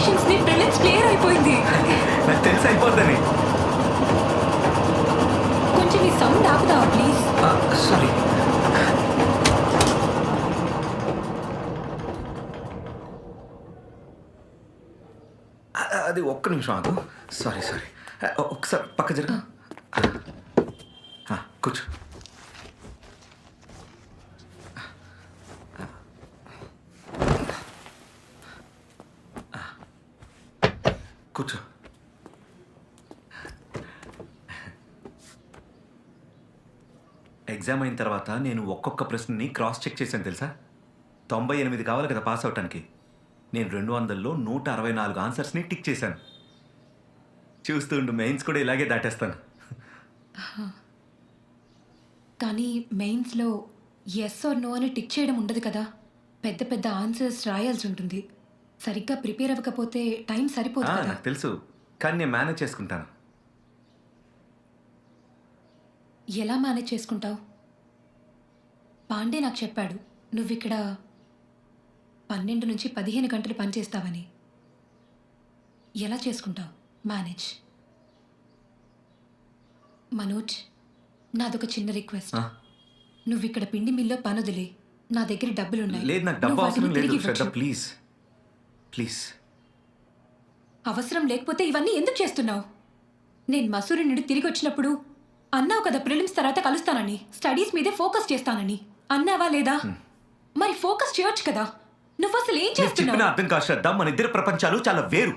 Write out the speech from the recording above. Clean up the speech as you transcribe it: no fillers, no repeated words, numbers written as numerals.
Patients ని prelims clear అయిపోయింది. నాకు తెలిసి అయిపోద్దని. కొంచెం ఈ సౌండ్ ఆపుతావా ప్లీజ్? సారీ. అది ఒక్క నిమిషం ఆగు. Sorry sorry. ఒకసారి పక్క జరుగు. కూర్చో. కూర్చో. ఎగ్జామ్ అయిన తర్వాత నేను ఒక్కొక్క ప్రశ్నని క్రాస్ చెక్ చేశాను తెలుసా. 98 కావాలి కదా పాస్ అవటానికి. నేను 200లో 164 ఆన్సర్స్ని టిక్ చేశాను. చూస్తూ ఉండు, మెయిన్స్ కూడా ఇలాగే దాటేస్తాను. కానీ మెయిన్స్లో ఎస్ ఆర్ నో అని టిక్ చేయడం ఉండదు కదా. పెద్ద పెద్ద ఆన్సర్స్ రాయాల్సి ఉంటుంది. సరిగ్గా ప్రిపేర్ అవ్వకపోతే టైం సరిపోదు కదా. నాకు తెలుసు, కానీ నేను మేనేజ్ చేసుకుంటాను. ఎలా మేనేజ్ చేసుకుంటావు? పాండే నాకు చెప్పాడు నువ్వు ఇక్కడ 12 నుంచి 15 గంటలు పనిచేస్తావని. ఎలా చేసుకుంటావు మేనేజ్? మనోజ్, నాదొక చిన్న రిక్వెస్ట్. నువ్వు ఇక్కడ పిండి మిల్లో పనుదిలే. నా దగ్గర డబ్బులున్నాయి. లేదు, నాకు డబ్బు అవసరం లేదు శ్రద్ధ, ప్లీజ్ ప్లీజ్. అవసరం లేకపోతే ఇవన్నీ ఎందుకు చేస్తున్నావు? నేను మసూరి నుండి తిరిగి వచ్చినప్పుడు అన్నావు కదా ప్రిలిమ్స్ తర్వాత కలుస్తానని, స్టడీస్ మీదే ఫోకస్ చేస్తానని. అన్నావా లేదా? మరి ఫోకస్ చేయొచ్చు కదా. నువ్వు అసలు ఏం చేస్తున్నావు? అర్థం కాదు శ్రద్ధ, మన ఇద్దరు ప్రపంచాలు చాలా వేరు.